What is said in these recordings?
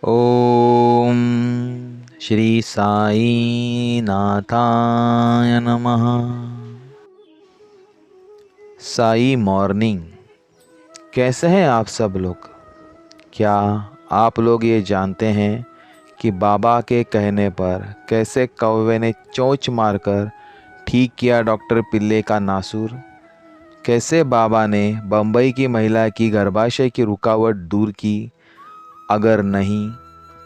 ओम श्री साई नाथाय नमः। साई मॉर्निंग। कैसे हैं आप सब लोग? क्या आप लोग ये जानते हैं कि बाबा के कहने पर कैसे कौवे ने चोंच मारकर ठीक किया डॉक्टर पिल्ले का नासूर? कैसे बाबा ने बम्बई की महिला की गर्भाशय की रुकावट दूर की? अगर नहीं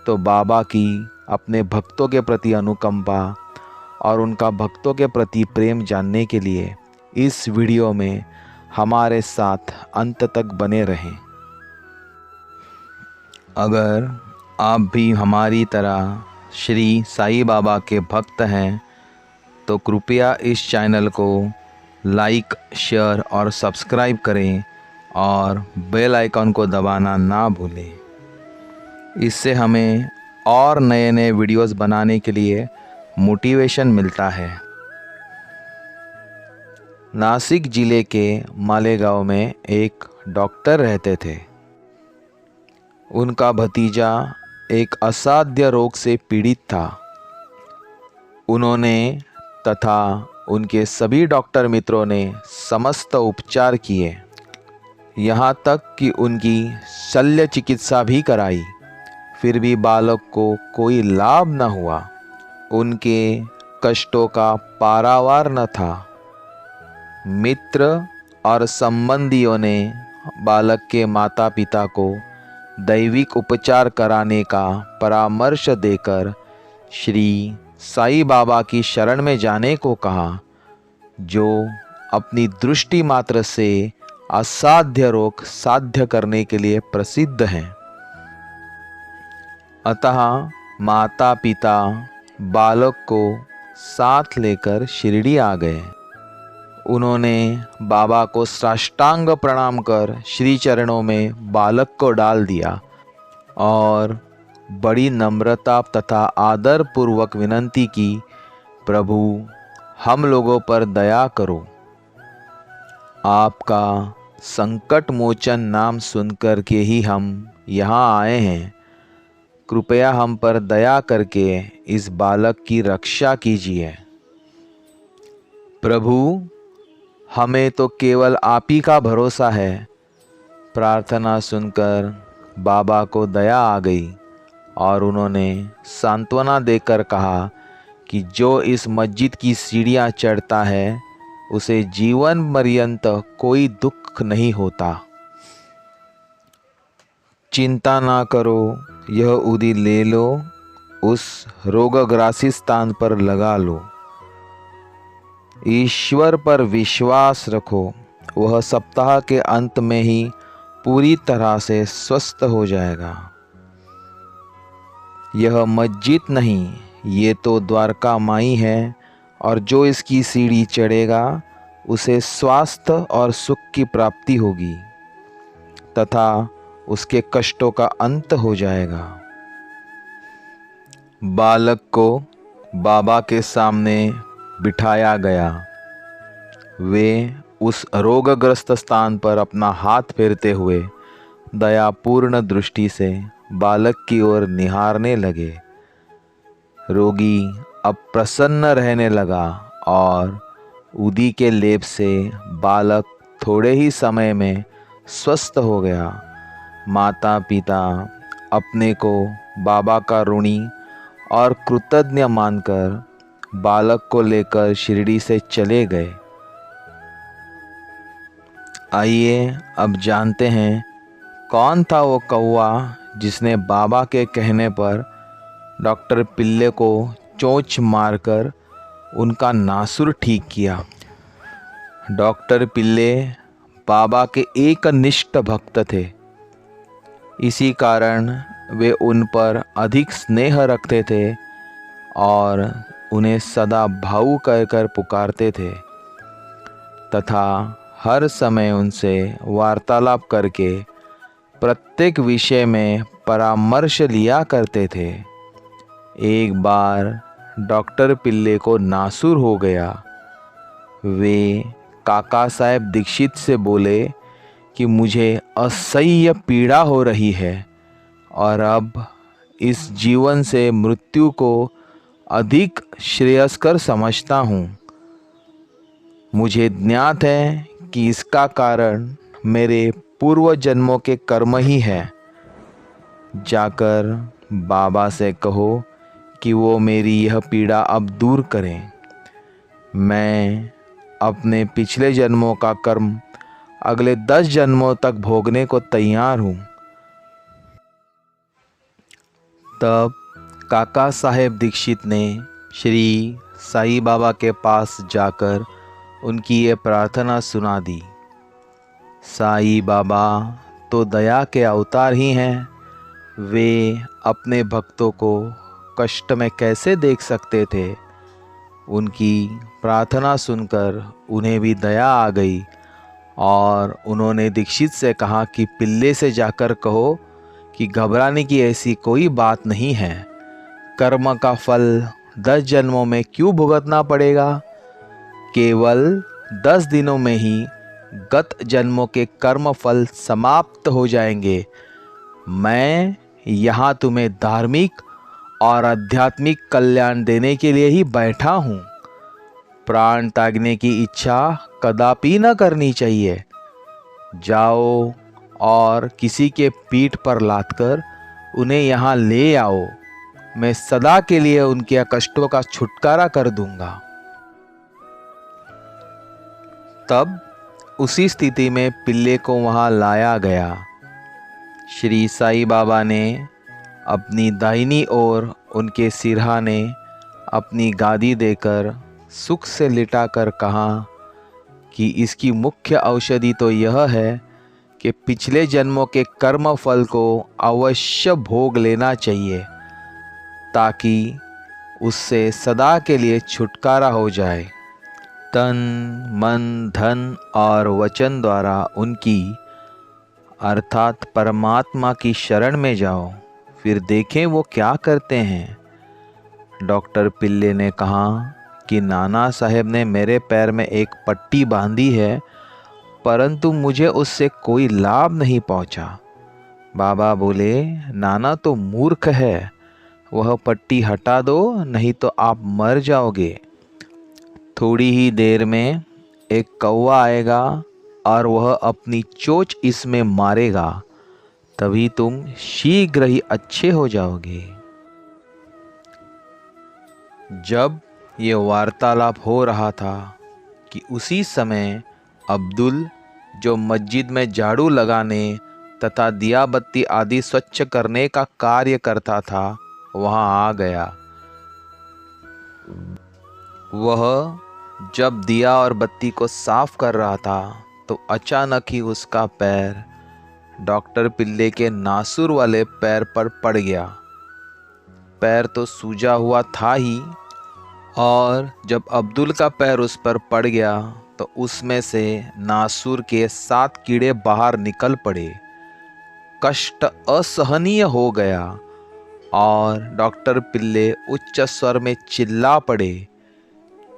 तो बाबा की अपने भक्तों के प्रति अनुकंपा और उनका भक्तों के प्रति प्रेम जानने के लिए इस वीडियो में हमारे साथ अंत तक बने रहें। अगर आप भी हमारी तरह श्री साईं बाबा के भक्त हैं तो कृपया इस चैनल को लाइक, शेयर और सब्सक्राइब करें और बेल आइकन को दबाना ना भूलें। इससे हमें और नए नए वीडियोस बनाने के लिए मोटिवेशन मिलता है। नासिक ज़िले के मालेगांव में एक डॉक्टर रहते थे। उनका भतीजा एक असाध्य रोग से पीड़ित था। उन्होंने तथा उनके सभी डॉक्टर मित्रों ने समस्त उपचार किए, यहाँ तक कि उनकी शल्य चिकित्सा भी कराई, फिर भी बालक को कोई लाभ न हुआ। उनके कष्टों का पारावार न था। मित्र और संबंधियों ने बालक के माता पिता को दैविक उपचार कराने का परामर्श देकर श्री साईं बाबा की शरण में जाने को कहा, जो अपनी दृष्टि मात्र से असाध्य रोग साध्य करने के लिए प्रसिद्ध हैं। अतः माता पिता बालक को साथ लेकर शिरडी आ गए। उन्होंने बाबा को साष्टांग प्रणाम कर श्री चरणों में बालक को डाल दिया और बड़ी नम्रता तथा आदर पूर्वक विनती की, प्रभु हम लोगों पर दया करो। आपका संकट मोचन नाम सुनकर के ही हम यहाँ आए हैं। कृपया हम पर दया करके इस बालक की रक्षा कीजिए। प्रभु हमें तो केवल आप ही का भरोसा है। प्रार्थना सुनकर बाबा को दया आ गई और उन्होंने सांत्वना देकर कहा कि जो इस मस्जिद की सीढ़ियाँ चढ़ता है उसे जीवन पर्यंत कोई दुख नहीं होता। चिंता ना करो, यह उदी ले लो, उस रोगग्रासी स्थान पर लगा लो। ईश्वर पर विश्वास रखो, वह सप्ताह के अंत में ही पूरी तरह से स्वस्थ हो जाएगा। यह मस्जिद नहीं, ये तो द्वारका माई है और जो इसकी सीढ़ी चढ़ेगा उसे स्वास्थ्य और सुख की प्राप्ति होगी तथा उसके कष्टों का अंत हो जाएगा। बालक को बाबा के सामने बिठाया गया। वे उस रोगग्रस्त स्थान पर अपना हाथ फेरते हुए दयापूर्ण दृष्टि से बालक की ओर निहारने लगे। रोगी अब प्रसन्न रहने लगा और उदी के लेप से बालक थोड़े ही समय में स्वस्थ हो गया। माता पिता अपने को बाबा का ऋणी और कृतज्ञ मानकर बालक को लेकर शिरडी से चले गए। आइए अब जानते हैं कौन था वो कौवा जिसने बाबा के कहने पर डॉक्टर पिल्ले को चोंच मारकर उनका नासुर ठीक किया। डॉक्टर पिल्ले बाबा के एकनिष्ठ भक्त थे। इसी कारण वे उन पर अधिक स्नेह रखते थे और उन्हें सदा भाऊ कहकर पुकारते थे तथा हर समय उनसे वार्तालाप करके प्रत्येक विषय में परामर्श लिया करते थे। एक बार डॉक्टर पिल्ले को नासूर हो गया। वे काका साहेब दीक्षित से बोले कि मुझे असह्य पीड़ा हो रही है और अब इस जीवन से मृत्यु को अधिक श्रेयस्कर समझता हूँ। मुझे ज्ञात है कि इसका कारण मेरे पूर्व जन्मों के कर्म ही है। जाकर बाबा से कहो कि वो मेरी यह पीड़ा अब दूर करें। मैं अपने पिछले जन्मों का कर्म अगले 10 जन्मों तक भोगने को तैयार हूँ। तब काका साहेब दीक्षित ने श्री साईं बाबा के पास जाकर उनकी ये प्रार्थना सुना दी। साईं बाबा तो दया के अवतार ही हैं। वे अपने भक्तों को कष्ट में कैसे देख सकते थे। उनकी प्रार्थना सुनकर उन्हें भी दया आ गई और उन्होंने दीक्षित से कहा कि पिल्ले से जाकर कहो कि घबराने की ऐसी कोई बात नहीं है। कर्म का फल 10 जन्मों में क्यों भुगतना पड़ेगा। केवल 10 दिनों में ही गत जन्मों के कर्म फल समाप्त हो जाएंगे। मैं यहाँ तुम्हें धार्मिक और आध्यात्मिक कल्याण देने के लिए ही बैठा हूँ। प्राण त्यागने की इच्छा कदापि न करनी चाहिए। जाओ और किसी के पीठ पर लादकर उन्हें यहाँ ले आओ। मैं सदा के लिए उनके कष्टों का छुटकारा कर दूंगा। तब उसी स्थिति में पिल्ले को वहाँ लाया गया। श्री साईं बाबा ने अपनी दाहिनी ओर उनके सिरहाने अपनी गादी देकर सुख से लिटाकर कहा कि इसकी मुख्य औषधि तो यह है कि पिछले जन्मों के कर्म फल को अवश्य भोग लेना चाहिए ताकि उससे सदा के लिए छुटकारा हो जाए। तन मन धन और वचन द्वारा उनकी अर्थात परमात्मा की शरण में जाओ, फिर देखें वो क्या करते हैं। डॉक्टर पिल्ले ने कहा कि नाना साहेब ने मेरे पैर में एक पट्टी बांधी है, परंतु मुझे उससे कोई लाभ नहीं पहुंचा। बाबा बोले, नाना तो मूर्ख है, वह पट्टी हटा दो, नहीं तो आप मर जाओगे। थोड़ी ही देर में एक कौवा आएगा और वह अपनी चोंच इसमें मारेगा, तभी तुम शीघ्र ही अच्छे हो जाओगे। जब ये वार्तालाप हो रहा था कि उसी समय अब्दुल, जो मस्जिद में झाड़ू लगाने तथा दिया बत्ती आदि स्वच्छ करने का कार्य करता था, वहाँ आ गया। वह जब दिया और बत्ती को साफ कर रहा था तो अचानक ही उसका पैर डॉक्टर पिल्ले के नासुर वाले पैर पर पड़ गया। पैर तो सूजा हुआ था ही, और जब अब्दुल का पैर उस पर पड़ गया तो उसमें से नासुर के 7 कीड़े बाहर निकल पड़े। कष्ट असहनीय हो गया और डॉक्टर पिल्ले उच्च स्वर में चिल्ला पड़े,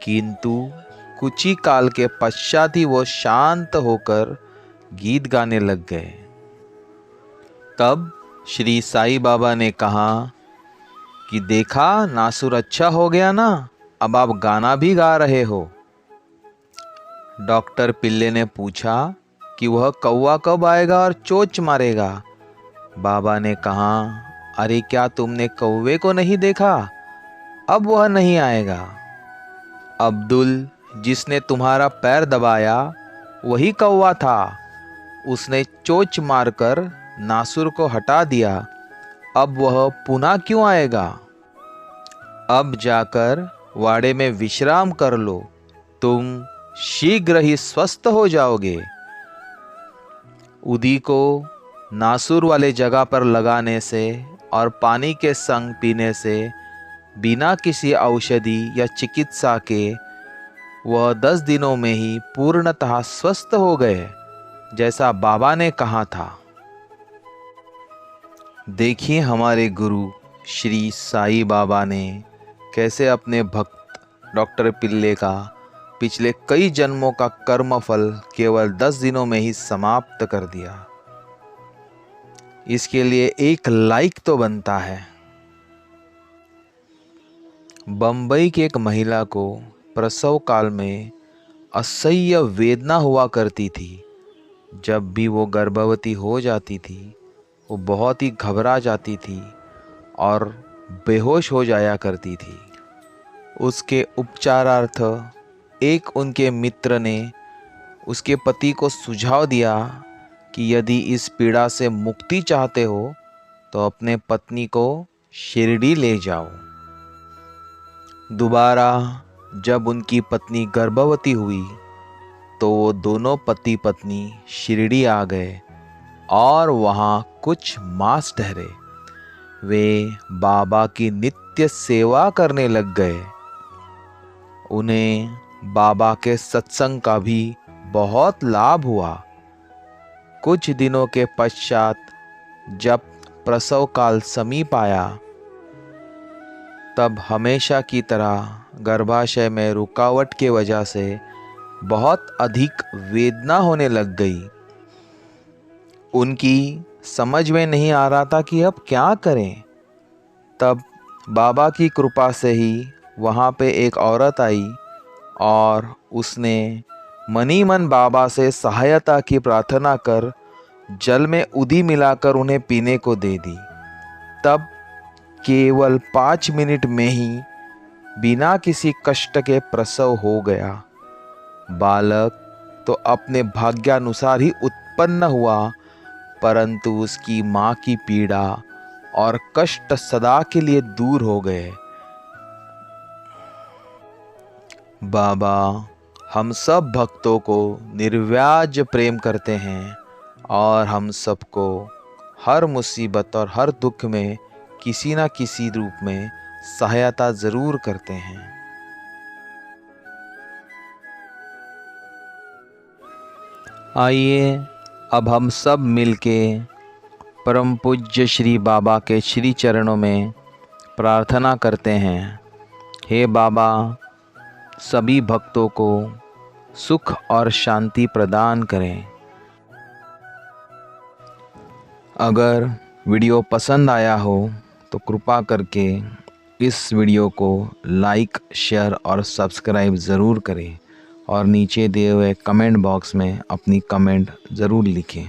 किंतु कुछ ही काल के पश्चात ही वो शांत होकर गीत गाने लग गए। तब श्री साईं बाबा ने कहा कि देखा, नासुर अच्छा हो गया ना, अब आप गाना भी गा रहे हो। डॉक्टर पिल्ले ने पूछा कि वह कौवा कब आएगा और चोंच मारेगा। बाबा ने कहा, अरे क्या तुमने कौवे को नहीं देखा, अब वह नहीं आएगा। अब्दुल, जिसने तुम्हारा पैर दबाया, वही कौवा था। उसने चोंच मारकर नासुर को हटा दिया, अब वह पुनः क्यों आएगा। अब जाकर वाड़े में विश्राम कर लो, तुम शीघ्र ही स्वस्थ हो जाओगे। उदी को नासुर वाले जगह पर लगाने से और पानी के संग पीने से बिना किसी औषधि या चिकित्सा के वह 10 दिनों में ही पूर्णतः स्वस्थ हो गए, जैसा बाबा ने कहा था। देखिए हमारे गुरु श्री साईं बाबा ने कैसे अपने भक्त डॉक्टर पिल्ले का पिछले कई जन्मों का कर्म फल केवल 10 दिनों में ही समाप्त कर दिया। इसके लिए एक लाइक तो बनता है। बम्बई की एक महिला को प्रसव काल में असह्य वेदना हुआ करती थी। जब भी वो गर्भवती हो जाती थी, वो बहुत ही घबरा जाती थी और बेहोश हो जाया करती थी। उसके उपचारार्थ एक उनके मित्र ने उसके पति को सुझाव दिया कि यदि इस पीड़ा से मुक्ति चाहते हो तो अपने पत्नी को शिरडी ले जाओ। दोबारा जब उनकी पत्नी गर्भवती हुई तो वो दोनों पति पत्नी शिरडी आ गए और वहाँ कुछ मास ठहरे। वे बाबा की नित्य सेवा करने लग गए। उन्हें बाबा के सत्संग का भी बहुत लाभ हुआ। कुछ दिनों के पश्चात जब प्रसव काल समीप आया, तब हमेशा की तरह गर्भाशय में रुकावट की वजह से बहुत अधिक वेदना होने लग गई। उनकी समझ में नहीं आ रहा था कि अब क्या करें। तब बाबा की कृपा से ही वहाँ पे एक औरत आई और उसने मनी मन बाबा से सहायता की प्रार्थना कर जल में उदी मिलाकर उन्हें पीने को दे दी। तब केवल 5 मिनट में ही बिना किसी कष्ट के प्रसव हो गया। बालक तो अपने भाग्यानुसार ही उत्पन्न हुआ, परंतु उसकी माँ की पीड़ा और कष्ट सदा के लिए दूर हो गए। बाबा हम सब भक्तों को निर्व्याज प्रेम करते हैं और हम सबको हर मुसीबत और हर दुख में किसी न किसी रूप में सहायता ज़रूर करते हैं। आइए अब हम सब मिलके परम पूज्य श्री बाबा के श्री चरणों में प्रार्थना करते हैं। हे बाबा, सभी भक्तों को सुख और शांति प्रदान करें। अगर वीडियो पसंद आया हो तो कृपा करके इस वीडियो को लाइक, शेयर और सब्सक्राइब ज़रूर करें और नीचे दिए हुए कमेंट बॉक्स में अपनी कमेंट ज़रूर लिखें।